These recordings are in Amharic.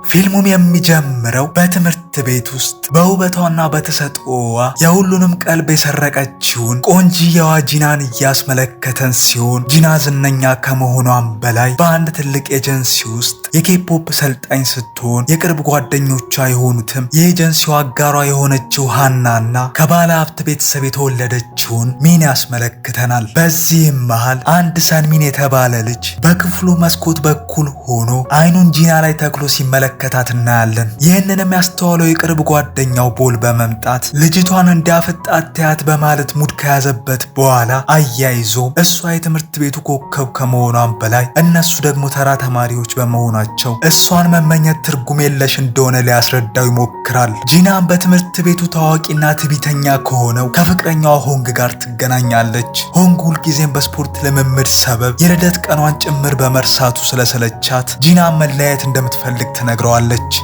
ፊልሙም የሚጀምረው በትምህርት ቤት ውስጥ በውበቷና በተሰጥኦዋ የሁሉንም ቀልብ የሰረቀችውን ቆንጂየዋ ጂናን እያስመለከተን ሲሆን ጂና ዝነኛ ከመሆኗም በላይ በአንድ ትልቅ ኤጀንሲ ውስጥ የኬፖፕ ሰልጣኝ ስትሆን የቅርብ ጓደኞቿ የሆኑትም የኤጀንሲው አጋሯ የሆነችው ሃናና ከባለ ሀብት ቤተሰብ የተወለደችውን ሚን ያስመለክተናል። በዚህም መሃል አንድ ሰንሚን የተባለ ልጅ በክፍሉ መስኮት በኩል ሆኖ አይኑን ጂና ላይ ተክሎ ሲመለከታት እናያለን። ይህንንም ያስተዋለው የቅርብ ጓደኛው ቦል በመምጣት ልጅቷን እንዲያፈጣት ተያት በማለት ሙድ ከያዘበት በኋላ አያይዞ እሷ የትምህርት ቤቱ ኮከብ ከመሆኗም በላይ እነሱ ደግሞ ተራ ተማሪዎች በመሆናቸው እሷን መመኘት ትርጉም የለሽ እንደሆነ ሊያስረዳው ይሞክራል። ጂናም በትምህርት ቤቱ ታዋቂና ትዕቢተኛ ከሆነው ከፍቅረኛዋ ሆንግ ጋር ትገናኛለች። ሆንግ ሁልጊዜም በስፖርት ልምምድ ሰበብ የልደት ቀኗን ጭምር በመርሳቱ ስለሰለቻት ጂናን መለያየት እንደምትፈልግ ትነግረዋለች።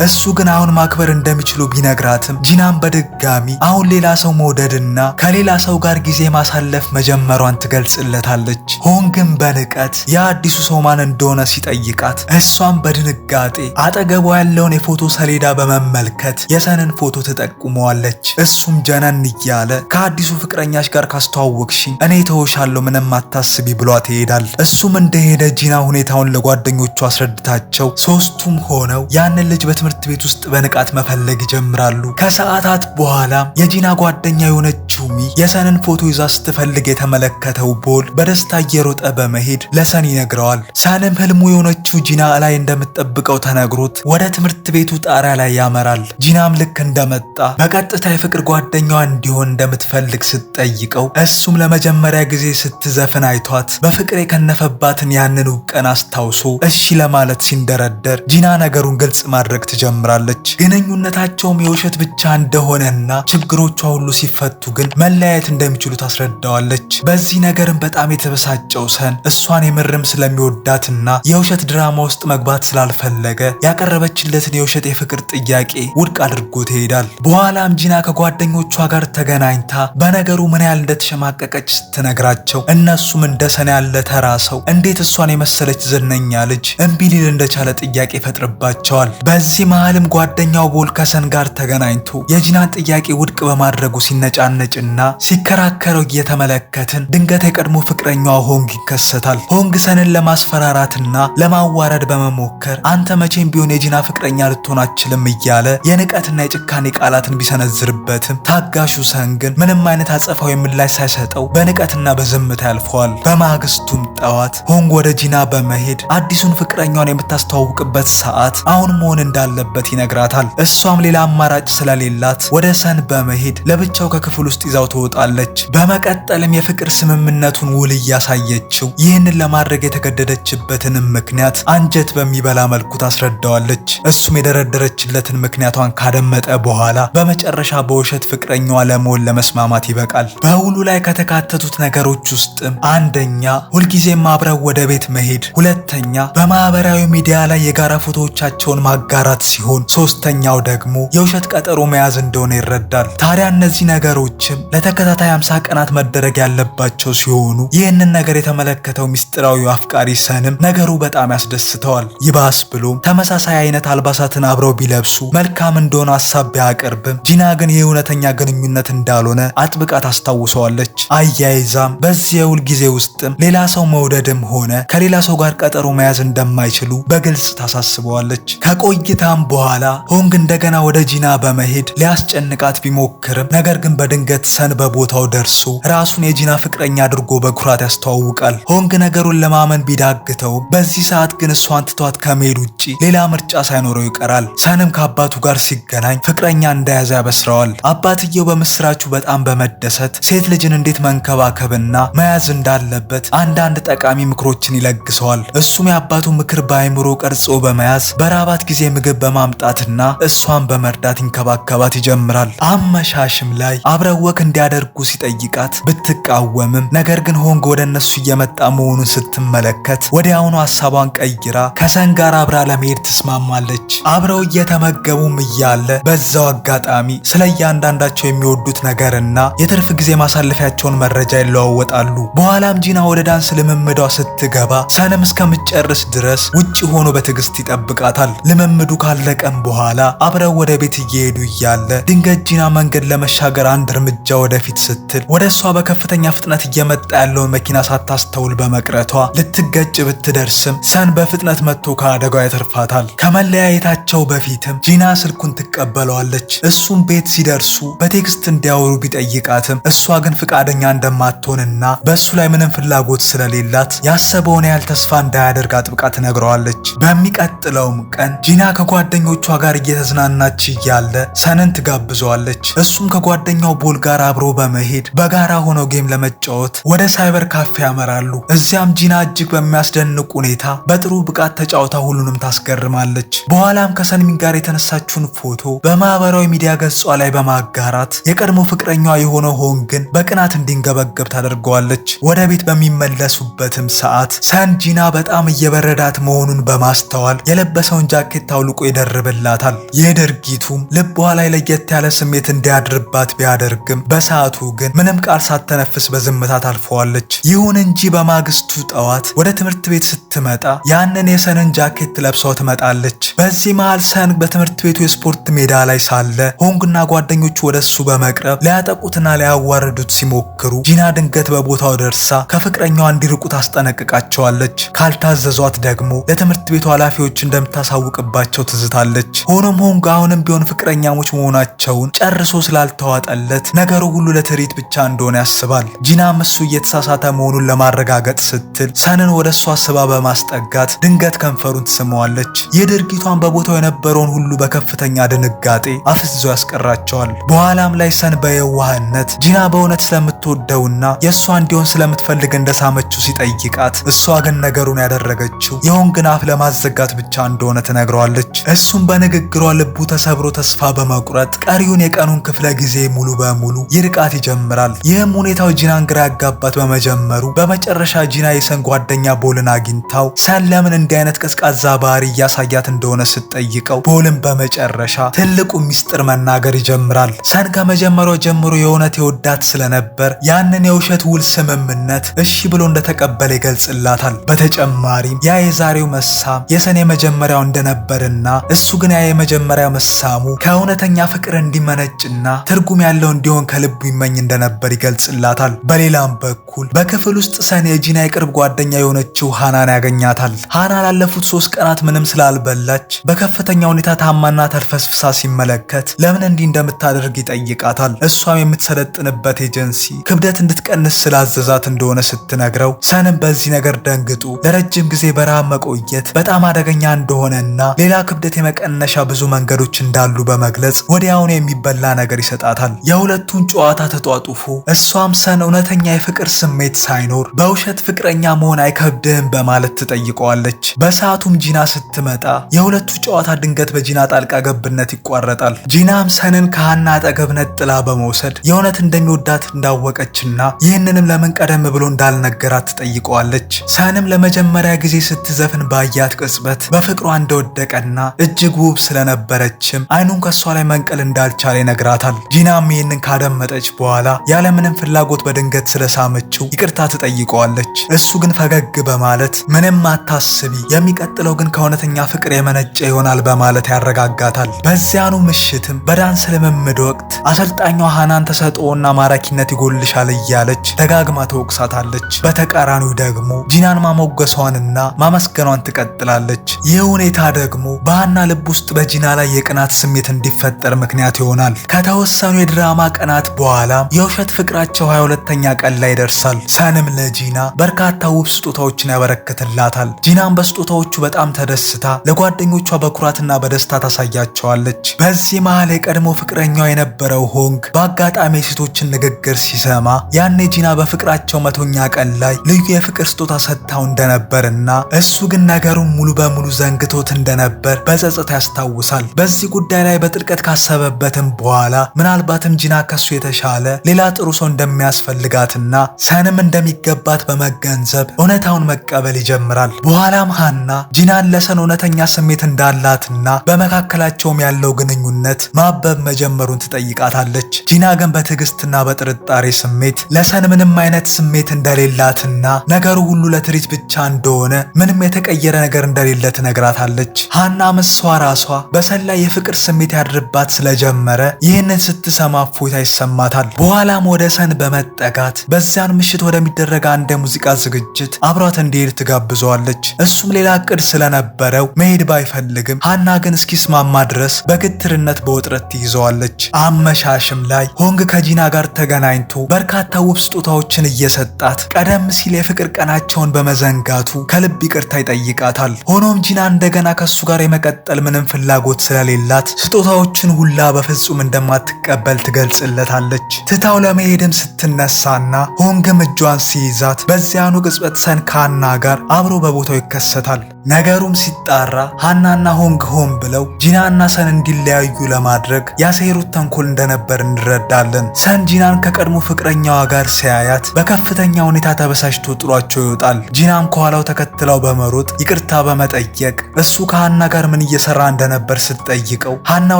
እሱ ግን አሁን ማክበር እንደሚችሉ ቢነግራትም ጂናን በድጋሚ አሁን ሌላ ሰው መውደድና ከሌላ ሰው ጋር ጊዜ ማሳለፍ መጀመሯን ትገልጽለታለች። ሆንግም በንቀት የአዲሱ ሰው ማን እንደሆነ ሲጠይቃት እሷም በድንጋጤ አጠገቧ ያለውን የፎቶ ሰሌዳ በመመልከት የሰንን ፎቶ ትጠቁመዋለች። እሱም ጀነን እያለ ከአዲሱ ፍቅረኛሽ ጋር ካስተዋወቅሽኝ እኔ ተወሻለሁ ምንም አታስቢ ብሏት ይሄዳል። እሱም እንደሄደ ጂና ሁኔታውን ለጓደኞቹ አስረድታቸው ሶስቱም ሆነው ያንን ልጅ በትምህርት ቤት ውስጥ በንቃት መፈለግ ይጀምራሉ። ከሰዓታት በኋላ የጂና ጓደኛ የሆነችው ሚ የሰንን ፎቶ ይዛ ስትፈልግ የተመለከተው ቦል በደስታ እየሮጠ በመሄድ ለሰን ይነግረዋል። ሰንም ህልሙ የሆነችው ጂና ላይ እንደምትጠብቀው ተነግሮት ወደ ትምህርት ቤቱ ጣሪያ ላይ ያመራል። ጂናም ልክ እንደመጣ በቀጥታ የፍቅር ጓደኛዋ እንዲሆን እንደምትፈልግ ስትጠይቀው እሱም ለመጀመሪያ ጊዜ ስትዘፍን አይቷት በፍቅር የከነፈባትን ያንን ቀን አስታውሶ እሺ ለማለት ሲንደረደር ጂና ነገሩን ግልጽ ማድረግ ትጀምራለች። ግንኙነታቸውም የውሸት ብቻ እንደሆነና ችግሮቿ ሁሉ ሲፈቱ ግን መለያየት እንደሚችሉ ታስረዳዋለች። በዚህ ነገርም በጣም የተበሳጨው ሰን እሷን የምርም ስለሚወዳትና የውሸት ድራማ ውስጥ መግባት ስላልፈለገ ያቀረበችለትን የውሸት የፍቅር ጥያቄ ውድቅ አድርጎ ትሄዳል። በኋላም ጂና ከጓደኞቿ ጋር ተገናኝታ በነገሩ ምን ያህል እንደተሸማቀቀች ስትነግራቸው እነሱም እንደ ሰን ያለ ተራ ሰው እንዴት እሷን የመሰለች ዝነኛ ልጅ እምቢ ሊል እንደቻለ ጥያቄ ይፈጥርባቸዋል። በዚህ መሃልም ጓደኛው ቦል ከሰን ጋር ተገናኝቶ የጂናን ጥያቄ ውድቅ በማድረጉ ሲነጫነጭና ሲከራከረው እየተመለከትን ድንገት የቀድሞ ፍቅረኛዋ ሆንግ ይከሰታል። ሆንግ ሰንን ለማስፈራራትና ለማዋረድ በመሞከር አንተ መቼም ቢሆን የጂና ፍቅረኛ ልትሆን አትችልም እያለ የንቀትና የጭካኔ ቃላትን ቢሰነዝርበትም ታጋሹ ሰን ግን ምንም አይነት አጸፋዊ ምላሽ ሳይሰጠው በንቀትና በዝምታ ያልፈዋል። በማግስቱም ጠዋት ሆንግ ወደ ጂና በመሄድ አዲሱን ፍቅረኛዋን የምታስተዋውቅበት ሰዓት አሁን መሆን እንዳለበት ይነግራታል። እሷም ሌላ አማራጭ ስለሌላት ወደ ሰን በመሄድ ለብቻው ከክፍል ውስጥ ይዛው ትወጣለች። በመቀጠልም የፍቅር ስምምነቱን ውል እያሳየችው ይህንን ለማድረግ የተገደደችበትንም ምክንያት አንጀት በሚበላ መልኩ ታስረዳዋለች። እሱም የደረደረችለትን ምክንያቷን ካደመጠ በኋላ በመጨረሻ በውሸት ፍቅረኛዋ ለመሆን ለመስማማት ይበቃል። በውሉ ላይ ከተካተቱት ነገሮች ውስጥም አንደኛ ሁልጊዜም አብረው ወደ ቤት መሄድ፣ ሁለተኛ በማህበራዊ ሚዲያ ላይ የጋራ ፎቶዎቻቸውን ማጋራት ሲሆን ሶስተኛው ደግሞ የውሸት ቀጠሮ መያዝ እንደሆነ ይረዳል። ታዲያ እነዚህ ነገሮችም ለተከታታይ 50 ቀናት መደረግ ያለባቸው ሲሆኑ ይህንን ነገር የተመለከተው ሚስጥራዊ አፍቃሪ ሰንም ነገሩ በጣም ያስደስተዋል። ይባስ ብሎም ተመሳሳይ አይነት አልባሳትን አብረው ቢለብሱ መልካም እንደሆነ ሐሳብ ቢያቀርብም ጂና ግን ይህ እውነተኛ ግንኙነት እንዳልሆነ አጥብቃ ታስታውሰዋለች። አያይዛም በዚህ የውል ጊዜ ውስጥም ሌላ ሰው መውደድም ሆነ ከሌላ ሰው ጋር ቀጠሮ መያዝ እንደማይችሉ በግልጽ ታሳስበዋለች። ከቆይታም በኋላ ሆንግ እንደገና ወደ ጂና በመሄድ ሊያስጨንቃት ቢሞክርም ነገር ግን በድንገት ሰን በቦታው ደርሶ ራሱን የጂና ፍቅረኛ አድርጎ በኩራት ያስተዋውቃል። ሆንግ ነገሩን ለማመን ቢዳግተውም በዚህ ሰዓት ግን እሷን ትቷት ከመሄድ ውጪ ሌላ ምርጫ ሳይኖረው ይቀራል። ሰንም ከአባቱ ጋር ሲገናኝ ፍቅረኛ እንደያዘ ያበስረዋል። አባትየው በምስራቹ በጣም በመደሰት ሴት ልጅን እንዴት መንከባከብና መያዝ እንዳለበት አንዳንድ ጠቃሚ ምክሮችን ይለግሰዋል። እሱም የአባቱ ምክር በአይምሮ ቀርጾ በመያዝ በራባት ጊዜ ምግብ በማምጣትና እሷን በመርዳት ይንከባከባት ይጀምራል። አመሻሽም ላይ አብረው ወክ ወክ እንዲያደርጉ ሲጠይቃት ብትቃወምም ነገር ግን ሆንግ ወደ እነሱ እየመጣ መሆኑን ስትመለከት ወዲያውኑ ሐሳቧን ቀይራ ከሰን ጋር አብራ ለመሄድ ትስማማለች። አብረው እየተመገቡም እያለ በዛው አጋጣሚ ስለ እያንዳንዳቸው የሚወዱት ነገርና የትርፍ ጊዜ ማሳለፊያቸውን መረጃ ይለዋወጣሉ። በኋላም ጂና ወደ ዳንስ ልምምዷ ስትገባ ሰንም እስከምትጨርስ ድረስ ውጪ ሆኖ በትዕግስት ይጠብቃታል። ልምምዱ ካለቀም በኋላ አብረው ወደ ቤት እየሄዱ እያለ ድንገት ጂና መንገድ ለመሻገር አንድ እርምጃ ወደፊት ስትል ወደ እሷ በከፍተኛ ፍጥነት እየመጣ ያለውን መኪና ሳታስተውል በመቅረቷ ልትገጭ ብትደርስም ሰን በፍጥነት መጥቶ ከአደጋው ያተርፋታል። ከመለያየታቸው በፊትም ጂና ስልኩን ትቀበለዋለች። እሱም ቤት ሲደርሱ በቴክስት እንዲያወሩ ቢጠይቃትም እሷ ግን ፍቃደኛ እንደማትሆንና በእሱ ላይ ምንም ፍላጎት ስለሌላት ያሰበውን ያህል ተስፋ እንዳያደርግ አጥብቃ ትነግረዋለች። በሚቀጥለውም ቀን ጂና ከጓደኞቿ ጋር እየተዝናናች እያለ ሰንን ትጋብዘዋለች። እሱም ከጓደኛው ቦል ጋር አብሮ በመሄድ በጋራ ሆነው ጌም ለመጫወት ወደ ሳይበር ካፌ ያመራሉ። እዚያም ጂና እጅግ በሚያስደንቅ ሁኔታ በጥሩ ብቃት ተጫውታ ሁሉንም ታስገርማለች። በኋላም ከሰንሚን ጋር የተነሳችውን ፎቶ በማህበራዊ ሚዲያ ገጿ ላይ በማጋራት የቀድሞ ፍቅረኛዋ የሆነው ሆንግን በቅናት እንዲንገበገብ ታደርገዋለች። ወደ ቤት በሚመለሱበትም ሰዓት ሰን ጂና በጣም እየበረዳት መሆኑን በማስተዋል የለበሰውን ጃኬት አውልቆ ይደርብላታል። ይህ ድርጊቱም ልቧ ላይ ለየት ያለ ስሜት እንዲያድርባት ቢያደርግም በሰዓቱ ግን ምንም ቃል ሳትተነፍስ በዝምታ ታልፈዋለች። ይሁን እንጂ በማግስቱ ጠዋት ወደ ትምህርት ቤት ስትመጣ ያንን የሰንን ጃኬት ለብሳው ትመጣለች። በዚህ መሃል ሰን በትምህርት ቤቱ የስፖርት ሜዳ ላይ ሳለ ሆንግና ጓደኞቹ ወደሱ በመቅረብ ሊያጠቁትና ሊያዋርዱት ሲሞክሩ ጂና ድንገት በቦታው ደርሳ ከፍቅረኛዋ እንዲርቁ ታስጠነቅቃቸዋለች። ካልታዘዟት ደግሞ ለትምህርት ቤቱ ኃላፊዎች እንደምታሳውቅባቸው ትዝታለች። ሆኖም ሆንግ አሁንም ቢሆን ፍቅረኛሞች መሆናቸውን ጨርሶ ስላልተዋጠለት ነገሩ ሁሉ ለትርኢት ብቻ እንደሆነ ያስባል። ጂናም እሱ እየተሳሳተ መሆኑን ለማረጋገጥ ስትል ሰንን ወደ እሷ ስባ በማስጠጋት ድንገት ከንፈሩን ትስመዋለች። ይህ ድርጊቷን በቦታው የነበረውን ሁሉ በከፍተኛ ድንጋጤ አፍዝዞ ያስቀራቸዋል። በኋላም ላይ ሰን በየዋህነት ጂና በእውነት ስለምትወደውና የእሷ እንዲሆን ስለምትፈልግ እንደሳመችው ሲጠይቃት እሷ ግን ነገሩን ያደረገችው የሆንግን አፍ ለማዘጋት ብቻ እንደሆነ ትነግረዋለች። እሱም በንግግሯ ልቡ ተሰብሮ ተስፋ በመቁረጥ ቀሪውን የቀኑን ክፍለ ጊዜ ሙሉ በሙሉ ይርቃት ይጀምራል። ይህም ሁኔታው ጂናን ግራ ያጋባት በመጀመሩ በመጨረሻ ጂና የሰን ጓደኛ ቦልን አግኝታው ሰን ለምን እንዲህ አይነት ቀዝቃዛ ባህሪ እያሳያት እንደሆነ ስትጠይቀው ቦልን በመጨረሻ ትልቁ ሚስጥር መናገር ይጀምራል። ሰን ከመጀመሪያው ጀምሮ የእውነት የወዳት ስለነበር ያንን የውሸት ውል ስምምነት እሺ ብሎ እንደተቀበለ ይገልጽላታል። በተጨማሪም ያ የዛሬው መሳም የሰን የመጀመሪያው እንደነበርና እሱ ግን ያ የመጀመሪያ መሳሙ ከእውነተኛ ፍቅር እንዲመነጭና ትርጉም ያለው እንዲሆን ከልቡ ይመኝ እንደነበር ይገልጽላታል። በሌላም በኩል በክፍል ውስጥ ሰን የጂና የቅርብ ጓደኛ የሆነችው ሃናን ያገኛታል። ሃና ላለፉት 3 ቀናት ምንም ስላልበላች በከፍተኛ ሁኔታ ታማና ተልፈስፍሳ ሲመለከት ለምን እንዲህ እንደምታደርግ ይጠይቃታል። እሷም የምትሰለጥንበት ኤጀንሲ ክብደት እንድትቀንስ ስላዘዛት እንደሆነ ስትነግረው ሰንም በዚህ ነገር ደንግጡ ለረጅም ጊዜ በረሃብ መቆየት በጣም አደገኛ እንደሆነና ሌላ ክብደት የመቀነሻ ብዙ መንገዶች እንዳሉ በመግለጽ ወዲያውኑ የሚበላ ነገር ይሰጣታል። የሁለቱን ጨዋታ ተጧጡፎ እሷም ሰን እውነተኛ የፍቅር ስሜት ሳይኖር በውሸት ፍቅረኛ መሆን አይከብድህም በማለት ትጠይቀዋለች። በሰዓቱም ጂና ስትመጣ የሁለቱ ጨዋታ ድንገት በጂና ጣልቃ ገብነት ይቋረጣል። ጂናም ሰንን ከሃና አጠገብ ነጥላ በመውሰድ የእውነት እንደሚወዳት እንዳወቀችና ይህንንም ለምን ቀደም ብሎ እንዳልነገራት ትጠይቀዋለች። ሰንም ለመጀመሪያ ጊዜ ስትዘፍን ባያት ቅጽበት በፍቅሯ እንደወደቀና እጅግ ውብ ስለነበረችም አይኑን ከሷ ላይ መንቀል እንዳልቻለ ይነግራታል። ጂናም ይህንን ካደመጠች በኋላ ያለምንም ፍላጎት በድንገት ስለሳመችው ይቅርታ ትጠይቀዋለች። እሱ ግን ፈገግ በማለት ምንም አታስቢ፣ የሚቀጥለው ግን ከእውነተኛ ፍቅር የመነጨ ይሆናል በማለት ያረጋጋታል። በዚያኑ ምሽትም በዳንስ ልምምድ ወቅት አሰልጣኟ ሃናን ተሰጥኦና ማራኪነት ይጎልሻል እያለች ደጋግማ ተወቅሳታለች። በተቃራኒው ደግሞ ጂናን ማሞገሷንና ማመስገኗን ትቀጥላለች። ይህ ሁኔታ ደግሞ በሃና ልብ ውስጥ በጂና ላይ የቅናት ስሜት እንዲፈጠር ምክንያት ይሆናል። ከተወሰኑ የድራማ ቀናት በኋላ የውሸት ፍቅራቸው 22ኛ ቀን ላይ ይደርሳል። ሰንም ለጂና በርካታ ውብ ስጦታዎችን ያበረክትላታል። ጂናም በስጦታዎቹ በጣም ተደስታ ለጓደኞቿ በኩራትና በደስታ ታሳያቸዋለች። በዚህ መሃል የቀድሞ ፍቅረኛዋ የነበረው ሆንግ በአጋጣሚ የሴቶችን ንግግር ሲሰማ ሲሰማ ያኔ ጂና በፍቅራቸው 100ኛ ቀን ላይ ልዩ የፍቅር ስጦታ ሰጥታው እንደነበርና እሱ ግን ነገሩን ሙሉ በሙሉ ዘንግቶት እንደነበር በጸጸት ያስታውሳል። በዚህ ጉዳይ ላይ በጥልቀት ካሰበበትም በኋላ ምናልባትም ጂና ከሱ የተሻለ ሌላ ጥሩ ሰው እንደሚያስፈልጋትና ሰንም እንደሚገባት በመገንዘብ እውነታውን መቀበል ይጀምራል። በኋላም ሃና ጂናን ለሰን እውነተኛ ስሜት እንዳላትና በመካከላቸውም ያለው ግንኙነት ማበብ መጀመሩን ትጠይቃታለች። ጂና ግን በትዕግስትና በጥርጣሬ ስሜት ለሰን ምንም አይነት ስሜት እንደሌላትና ነገሩ ሁሉ ለትርኢት ብቻ እንደሆነ ምንም የተቀየረ ነገር እንደሌለ ትነግራታለች። ሃና እሷ ራሷ በሰን ላይ የፍቅር ስሜት ያድርባት ስለጀመረ ይህንን ስትሰማ እፎይታ ይሰማታል። በኋላም ወደ ሰን በመጠጋት በዚያን ምሽት ወደሚደረግ አንድ የሙዚቃ ዝግጅት አብሯት እንዲሄድ ትጋብዘዋለች። እሱም ሌላ እቅድ ስለነበረው መሄድ ባይፈልግም ሃና ግን እስኪስማማ ድረስ በግትርነት በውጥረት ትይዘዋለች። አመሻሽም ላይ ሆንግ ከጂና ጋር ተገናኝቶ በርካታ ውብ ስጦታዎችን እየሰጣት ቀደም ሲል የፍቅር ቀናቸውን በመዘንጋቱ ከልብ ይቅርታ ይጠይቃታል። ሆኖም ጂና እንደገና ከሱ ጋር የመቀጠል ምንም ፍላጎት ስለሌላት ስጦታዎችን ሁላ በፍጹም እንደማትቀበል ትገልጽለታለች። ትታው ለመሄድም ስትነሳና ሆንግም እጇን ሲይዛት በዚያኑ ቅጽበት ሰን ከሃና ጋር አብሮ በቦታው ይከሰታል። ነገሩም ሲጣራ ሃናና ሆንግ ሆን ብለው ጂናና ሰን እንዲለያዩ ለማድረግ ያሴሩት ተንኮል እንደነበር እንረዳለን። ሰን ጂናን ከቀድሞ ፍቅረኛዋ ጋር ሲያያት በከፍተኛ ሁኔታ ተበሳጭቶ ጥሏቸው ይወጣል። ጂናም ከኋላው ተከትለው በመሮጥ ይቅርታ በመጠየቅ እሱ ከሃና ጋር ምን እየሰራ እንደነበር ስትጠይቀው ሃና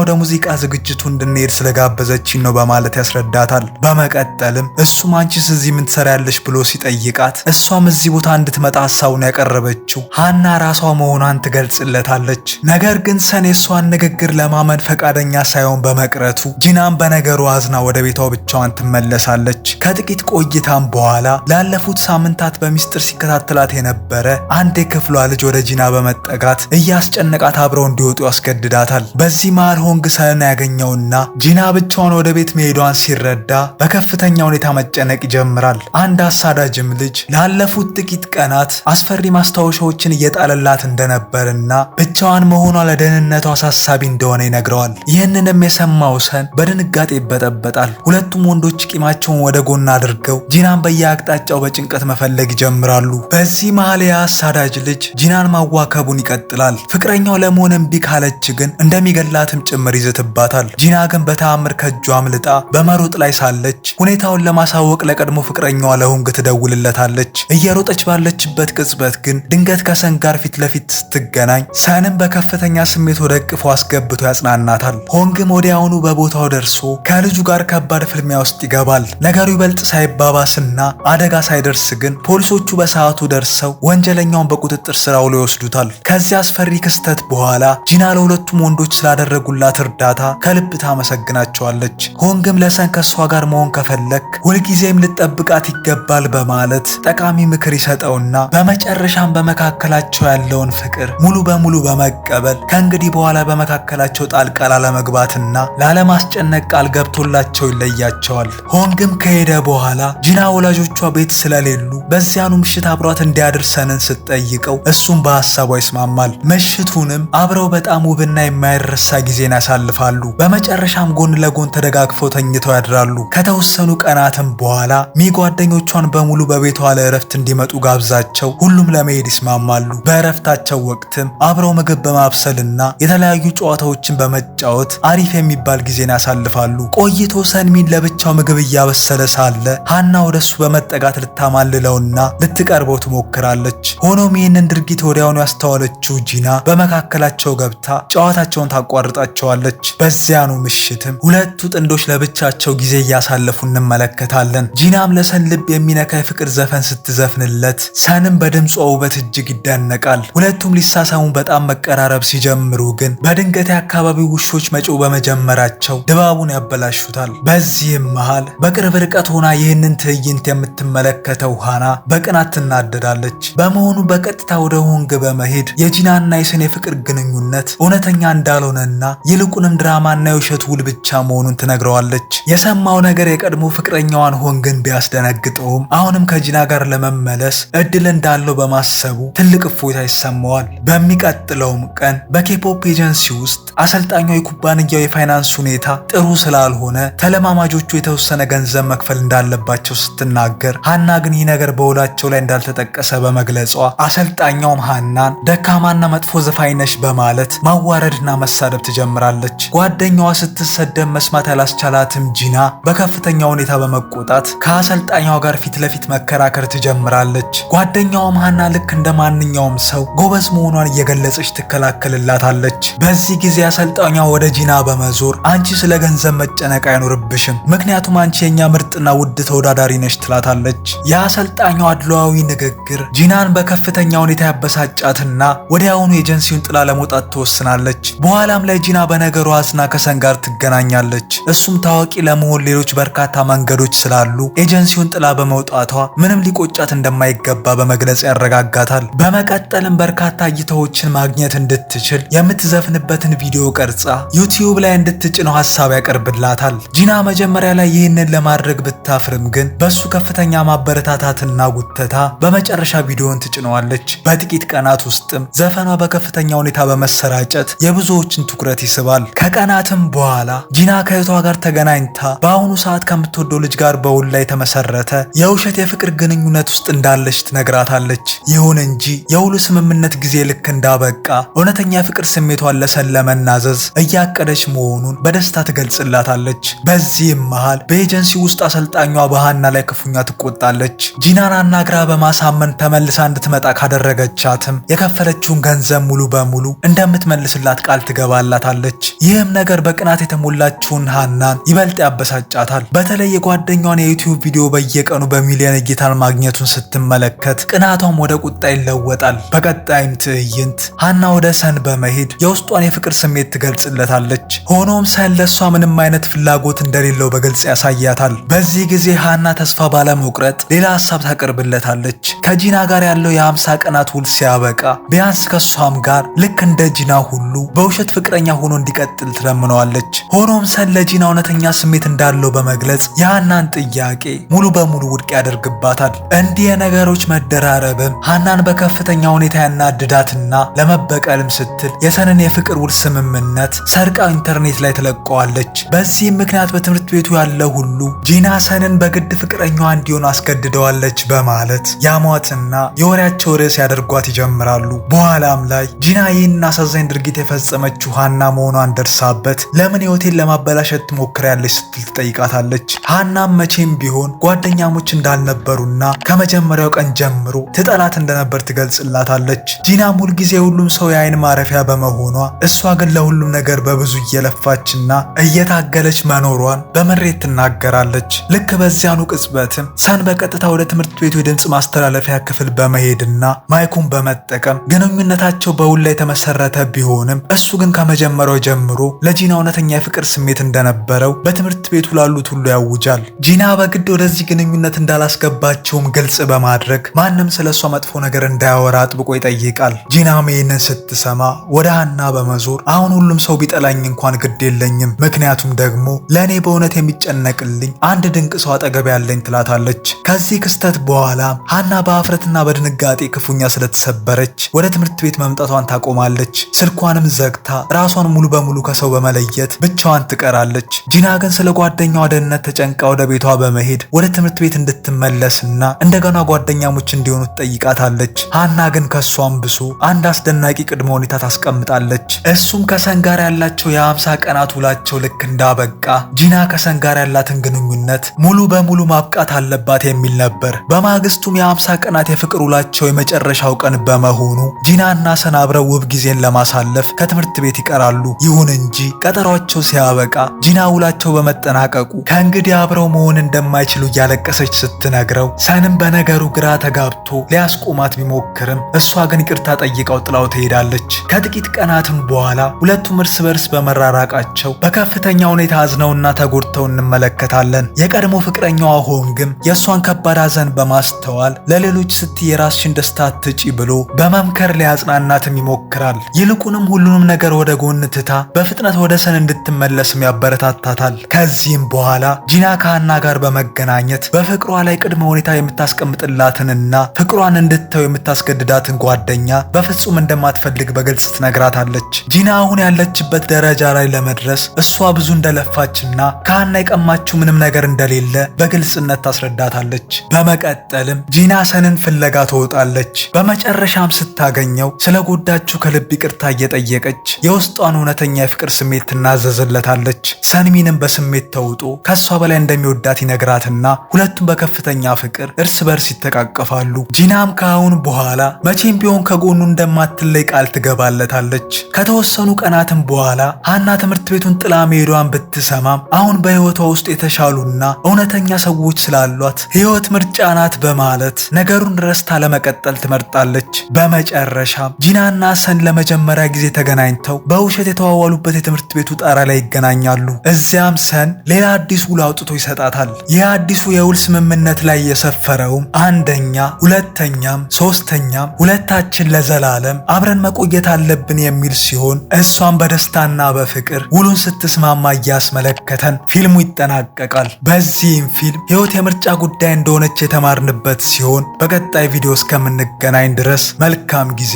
ወደ ሙዚቃ ዝግጅቱ እንድንሄድ ስለጋበዘችኝ ነው በማለት ያስረዳታል። በመቀጠልም እሱም አንቺስ እዚህ ምን ትሰሪያለሽ ብሎ ሲጠይቃት እሷም እዚህ ቦታ እንድትመጣ ሐሳቡን ያቀረበችው ሃና ራሷ መሆኗን ትገልጽለታለች። ነገር ግን ሰን የሷን ንግግር ለማመን ፈቃደኛ ሳይሆን በመቅረቱ ጂናም በነገሩ አዝና ወደ ቤቷ ብቻዋን ትመለሳለች። ከጥቂት ቆይታም በኋላ ላለፉት ሳምንታት በሚስጥር ሲከታተላት የነበረ አንድ የክፍሏ ልጅ ወደ ጂና በመጠጋት እያስጨነቃት አብረው እንዲወጡ ያስገድዳታል። በዚህ መሃል ሆንግ ሰንን ያገኘውና ጂና ብቻዋን ወደ ቤት መሄዷን ሲረዳ በከፍተኛ ሁኔታ መጨነቅ ይጀምራል። አንድ አሳዳጅም ልጅ ላለፉት ጥቂት ቀናት አስፈሪ ማስታወሻዎችን እየጣለላት እንደነበርና ብቻዋን መሆኗ ለደህንነቷ አሳሳቢ እንደሆነ ይነግረዋል። ይህንንም የሰማው ሰን በድንጋጤ ይበጠበጣል። ሁለቱም ወንዶች ቂማቸውን ወደ ጎን አድርገው ጂናን በየአቅጣጫው በጭንቀት መፈለግ ይጀምራሉ። በዚህ መሃል የአሳዳጅ ልጅ ጂናን ማዋከቡን ይቀጥላል። ፍቅረኛው ለመሆን እምቢ ካለች ግን እንደሚገላትም ጭምር ይዘትባታል። ጂና ግን በተአምር ከእጇ አምልጣ በመሮጥ ላይ ሳለች ሁኔታውን ለማሳወቅ ለቀድሞ ፍቅረኛዋ ለሆንግ ትደውልለታለች። እየሮጠች ባለችበት ቅጽበት ግን ድንገት ከሰን ጋር ፊት ለፊት ስትገናኝ ሰንም በከፍተኛ ስሜት ወደ እቅፉ አስገብቶ ያጽናናታል። ሆንግም ወዲያውኑ በቦታው ደርሶ ከልጁ ጋር ከባድ ፍልሚያ ውስጥ ይገባል። ነገሩ ይበልጥ ሳይባባስና አደጋ ሳይደርስ ግን ፖሊሶቹ በሰዓቱ ደርሰው ወንጀለኛውን በቁጥጥር ስር አውለው ይወስዱታል። ከዚህ አስፈሪ ክስተት በኋላ ጂና ለሁለቱም ወንዶች ስላደረጉላት እርዳታ ከልብ ታመሰግናቸዋለች። ሆንግም ለሰን ከሷ ጋር መሆን ከፈለክ ሁልጊዜም ልጠብቃት ይገባል በማለት ጠቃሚ ምክር ይሰጠውና በመጨረሻም በመካከላቸው ያለውን ፍቅር ሙሉ በሙሉ በመቀበል ከእንግዲህ በኋላ በመካከላቸው ጣልቃ ላለመግባትና ላለማስጨነቅ ቃል ገብቶላቸው ይለያቸዋል። ሆንግም ከሄደ በኋላ ጂና ወላጆቿ ቤት ስለሌሉ በዚያኑ ምሽት አብሯት እንዲያድር ሰንን ስትጠይቀው እሱም በሐሳቧ ይስማማል። ምሽቱንም አብረው በጣም ውብና የማይረሳ ጊዜን ያሳልፋሉ። በመጨረሻም ጎን ለጎን ተደጋግፈው ተኝተው ያድራሉ። ከተወሰኑ ቀናትም በኋላ ጓደኞቿን በሙሉ በቤቷ ለእረፍት እንዲመጡ ጋብዛቸው ሁሉም ለመሄድ ይስማማሉ። በእረፍታቸው ወቅትም አብረው ምግብ በማብሰልና የተለያዩ ጨዋታዎችን በመጫወት አሪፍ የሚባል ጊዜን ያሳልፋሉ። ቆይቶ ሰንሚን ለብቻው ምግብ እያበሰለ ሳለ ሃና ወደሱ በመጠጋት ልታማልለውና ልትቀርበው ትሞክራለች። ሆኖም ይህንን ድርጊት ወዲያውኑ ያስተዋለችው ጂና በመካከላቸው ገብታ ጨዋታቸውን ታቋርጣቸዋለች። በዚያኑ ምሽትም ሁለቱ ጥንዶች ለብቻቸው ጊዜ እያሳለፉ እንመለከታለን። ጂናም ለሰን ልብ የሚነካ የፍቅር ዘፈን ስትዘፍንለት ሰንም በድምጿ ውበት እጅግ ይደነቃል። ሁለቱም ሊሳሳሙ በጣም መቀራረብ ሲጀምሩ ግን በድንገት የአካባቢው ውሾች መጮህ በመጀመራቸው ድባቡን ያበላሹታል። በዚህም መሃል በቅርብ ርቀት ሆና ይህንን ትዕይንት የምትመለከተው ሃና በቅናት ትናደዳለች። በመሆኑ በቀጥታ ወደ ሆንግ በመሄድ የጂናና የሰን የፍቅር ግንኙነት እውነተኛ እንዳልሆነና ይልቁንም ድራማና የውሸት ውል ብቻ መሆኑን ትነግረዋለች። የሰማው ነገር የቀድሞ ፍቅረኛዋን ሆንግን ቢያስደነግጠውም አሁንም ከጂና ጋር ለመመለስ እድል እንዳለው በማሰቡ ትልቅ እፎይታ ይሰማዋል። በሚቀጥለውም ቀን በኬፖፕ ኤጀንሲ ውስጥ አሰልጣኛው የኩባንያው የፋይናንስ ሁኔታ ጥሩ ስላልሆነ ተለማማጆቹ የተወሰነ ገንዘብ ገንዘብ መክፈል እንዳለባቸው ስትናገር ሃና ግን ይህ ነገር በውላቸው ላይ እንዳልተጠቀሰ በመግለጿ አሰልጣኛውም ሃናን ደካማና መጥፎ ዘፋኝ ነሽ በማለት ማዋረድና መሳደብ ትጀምራለች። ጓደኛዋ ስትሰደብ መስማት ያላስቻላትም ጂና በከፍተኛ ሁኔታ በመቆጣት ከአሰልጣኛዋ ጋር ፊት ለፊት መከራከር ትጀምራለች። ጓደኛዋም ሃና ልክ እንደ ማንኛውም ሰው ጎበዝ መሆኗን እየገለጸች ትከላከልላታለች። በዚህ ጊዜ አሰልጣኛ ወደ ጂና በመዞር አንቺ ስለ ገንዘብ መጨነቅ አይኖርብሽም፣ ምክንያቱም አንቺ የኛ ምርጥና ውድ ተወዳዳሪ ነሽ ትላታለች። የአሰልጣኛው አድሏዊ ንግግር ጂናን በከፍተኛ ሁኔታ ያበሳጫትና ወዲያውኑ ኤጀንሲውን ጥላ ለመውጣት ትወስናለች። በኋላም ላይ ጂና በነገሩ አዝና ከሰን ጋር ትገናኛለች። እሱም ታዋቂ ለመሆን ሌሎች በርካታ መንገዶች ስላሉ ኤጀንሲውን ጥላ በመውጣቷ ምንም ሊቆጫት እንደማይገባ በመግለጽ ያረጋጋታል። በመቀጠልም በርካታ እይታዎችን ማግኘት እንድትችል የምትዘፍንበትን ቪዲዮ ቀርጻ ዩቲዩብ ላይ እንድትጭነው ሐሳብ ያቀርብላታል። ጂና መጀመሪያ ላይ ይህንን ለማድረግ ብታፍርም ግን በሱ ከፍተኛ ማበረታታትና ጉተታ በመጨረሻ ቪዲዮውን ትጭነዋለች። በጥቂት ቀናት ውስጥም ዘፈኗ በከፍተኛ ሁኔታ በመሰራጨት የብዙዎችን ትኩረት ይስባል። ከቀናትም በኋላ ጂና ከእህቷ ጋር ተገናኝታ በአሁኑ ሰዓት ከምትወደው ልጅ ጋር በውል ላይ የተመሰረተ የውሸት የፍቅር ግንኙነት ውስጥ እንዳለች ትነግራታለች። ይሁን እንጂ የውሉ ስምምነት ጊዜ ልክ እንዳበቃ እውነተኛ የፍቅር ስሜቷን ለሰን ለመናዘዝ እያቀደች መሆኑን በደስታ ትገልጽላታለች። በዚህም መሃል በኤጀንሲ ውስጥ አሰልጣኟ በሃና ላይ ክፉኛ ትቆጣለች። ጂናን አናግራ በማሳመን ተመልሳ እንድትመጣ ካደረገቻትም የከፈለችውን ገንዘብ ሙሉ በሙሉ እንደምትመልስላት ቃል ትገባላታለች። ይህም ነገር በቅናት የተሞላችውን ሃናን ይበልጥ ያበሳጫታል። በተለይ የጓደኛዋን የዩቲዩብ ቪዲዮ በየቀኑ በሚሊዮን እይታን ማግኘቱን ስትመለከት ቅናቷም ወደ ቁጣ ይለወጣል። በቀጣይም ትዕይንት ሃና ወደ ሰን በመሄድ የውስጧን የፍቅር ስሜት ትገልጽለታለች። ሆኖም ሰን ለሷ ምንም አይነት ፍላጎት እንደሌለው በግልጽ ያሳያታል። በዚህ ጊዜ ሃና ተስፋ ባለመቁረጥ ሌላ ሐሳብ ታቀርብለታለች። ከጂና ጋር ያለው የ50 ቀናት ውል ሲያበቃ ቢያንስ ከሷም ጋር ልክ እንደ ጂና ሁሉ በውሸት ፍቅረኛ ሆኖ እንዲቀጥል ትለምነዋለች። ሆኖም ሰን ለጂና እውነተኛ ስሜት እንዳለው በመግለጽ የሃናን ጥያቄ ሙሉ በሙሉ ውድቅ ያደርግባታል። እንዲህ የነገሮች መደራረብም ሃናን በከፍተኛ ሁኔታ ያናድዳትና ለመበቀልም ስትል የሰንን የፍቅር ውል ስምምነት ሰርቃ ኢንተርኔት ላይ ትለቀዋለች። በዚህም ምክንያት በትምህርት ቤቱ ያለ ሁሉ ጂና ሰንን በግድ ፍቅረኛዋ እንዲሆን አስገድደዋለች በማለት ያሟትና የወሬያቸው ርዕስ ያደርጓት ይጀምራሉ። በኋላም ላይ ጂና ይህን አሳዛኝ ድርጊት የፈጸመችው ሃና መሆኗን ደርሳበት ለምን ህይወቴን ለማበላሸት ትሞክሪያለች ስትል ትጠይቃታለች። ሃናም መቼም ቢሆን ጓደኛሞች እንዳልነበሩና ከመጀመሪያው ቀን ጀምሮ ትጠላት እንደነበር ትገልጽላታለች። ጂናም ሁልጊዜ ሁሉም ሰው የአይን ማረፊያ በመሆኗ እሷ ግን ለሁሉም ነገር በብዙ እየለፋችና እየታገለች መኖሯን በመሬት ትናገራለች። ልክ በዚያኑ ቅጽበትም ሰን በቀጥታ ወደ ትምህርት ቤቱ የድምፅ ማስተላለፊያ ክፍል በመሄድና ማይኩን በመጠቀም ግንኙነታቸው በውል ላይ የተመሰረተ ቢሆንም እሱ ግን ከመጀመሪያው ጀምሮ ለጂና እውነተኛ የፍቅር ስሜት እንደነበረው በትምህርት ቤቱ ላሉት ሁሉ ያውጃል። ጂና በግድ ወደዚህ ግንኙነት እንዳላስገባቸውም ግልጽ በማድረግ ማንም ስለሷ መጥፎ ነገር እንዳያወራ አጥብቆ ይጠይቃል። ጂናም ይህንን ስትሰማ ወደ ሃና በመዞር አሁን ሁሉም ሰው ቢጠላኝ እንኳን ግድ የለኝም፣ ምክንያቱም ደግሞ ለእኔ በእውነት የሚጨነቅልኝ አንድ ድንቅ ሰው አጠገብ ያለኝ ትላታለች። ከዚህ ክስተት በኋላ ሃና በአፍረትና በድንጋጤ ክፉኛ ስለተሰበረች ወደ ትምህርት ቤት መምጣቷን ታቆማለች። ስልኳንም ዘግታ ራሷን ሙሉ በሙሉ ከሰው በመለየት ብቻዋን ትቀራለች። ጂና ግን ስለ ጓደኛዋ ደህንነት ተጨንቃ ወደ ቤቷ በመሄድ ወደ ትምህርት ቤት እንድትመለስና እንደገና ጓደኛሞች እንዲሆኑ ትጠይቃታለች። ሃና ግን ከሷም ብሶ አንድ አስደናቂ ቅድመ ሁኔታ ታስቀምጣለች። እሱም ከሰን ጋር ያላቸው የ50 ቀናት ውላቸው ልክ እንዳበቃ ጂና ከሰን ጋር ያላትን ግንኙነት ሙሉ በሙሉ ማብቃት አለባት የሚል ነበር። በማግስቱም የ50 ቀናት የፍቅር ውላቸው የመጨረሻው ቀን በመሆኑ ጂና እና ሰን አብረው ውብ ጊዜን ለማሳለፍ ከትምህርት ቤት ይቀራሉ። ይሁን እንጂ ቀጠሯቸው ሲያበቃ ጂና ውላቸው በመጠናቀቁ ከእንግዲህ አብረው መሆን እንደማይችሉ እያለቀሰች ስትነግረው ሰንም በነገሩ ግራ ተጋብቶ ሊያስቆማት ቢሞክርም እሷ ግን ይቅርታ ጠይቀው ጥላው ትሄዳለች። ከጥቂት ቀናትም በኋላ ሁለቱም እርስ በርስ በመራራቃቸው በከፍተኛ ሁኔታ አዝነውና ተጎድተው እንመለከታለን። የቀድሞ ፍቅረኛዋ ሆንግም የእሷን ከባድ ሐዘን በማስተዋል ለሌሎች ስትይ የራስሽን ደስታ አትጪ ብሎ በመምከር ሊያጽናናትም ይሞክራል። ይልቁንም ሁሉንም ነገር ወደ ጎን ትታ በፍጥነት ወደ ሰን እንድትመለስም ያበረታታታል። ከዚህም በኋላ ጂና ከሃና ጋር በመገናኘት በፍቅሯ ላይ ቅድመ ሁኔታ የምታስቀምጥላትንና ፍቅሯን እንድትተው የምታስገድዳትን ጓደኛ በፍጹም እንደማትፈልግ በግልጽ ትነግራታለች። ጂና አሁን ያለችበት ደረጃ ላይ ለመድረስ እሷ ብዙ እንደለፋችና ከሃና የቀማችው ምንም ነገር እንደሌለ በግልጽነት ታስረዳታለች። በመቀጠልም ጂና ሰንን ፍለጋ ትወጣለች። በመጨረሻም ስታገኘው ስለ ጎዳችሁ ከልብ ይቅርታ እየጠየቀች የውስጧን እውነተኛ የፍቅር ስሜት ትናዘዝለታለች። ሰንሚንም በስሜት ተውጦ ከሷ በላይ እንደሚወዳት ይነግራትና ሁለቱም በከፍተኛ ፍቅር እርስ በርስ ይተቃቀፋሉ። ጂናም ከአሁን በኋላ መቼም ቢሆን ከጎኑ እንደማትለይ ቃል ትገባለታለች። ከተወሰኑ ቀናትም በኋላ ሃና ትምህርት ቤቱን ጥላ መሄዷን ብትሰማም አሁን በህይወቷ ውስጥ የተሻሉና እውነተኛ ሰዎች ስላሏት ህይወት ምርጫ ናት በማለት ነገሩን ረስታ ለመቀጠል ትመርጣለች። በመጨረሻም ጂናና ሰን ለመጀመሪያ ጊዜ ተገናኝተው በውሸት የተዋዋሉበት የትምህርት ቤቱ ጣራ ላይ ይገናኛሉ። እዚያም ሰን ሌላ አዲስ ውል አውጥቶ ይሰጣታል። ይህ አዲሱ የውል ስምምነት ላይ የሰፈረውም አንደኛ፣ ሁለተኛም ሶስተኛም ሁለታችን ለዘላለም አብረን መቆየት አለብን የሚል ሲሆን እሷን በደስታና በፍቅር ውሉን ስትስማማ እያስመለከተን ፊልሙ ይጠናቀቃል። በዚህም ፊልም ህይወት የምርጫ ጉዳይ እንደሆነች የተማርንበት ሲሆን በቀጣይ ቪዲዮ እስከምንገናኝ ድረስ መልካም ጊዜ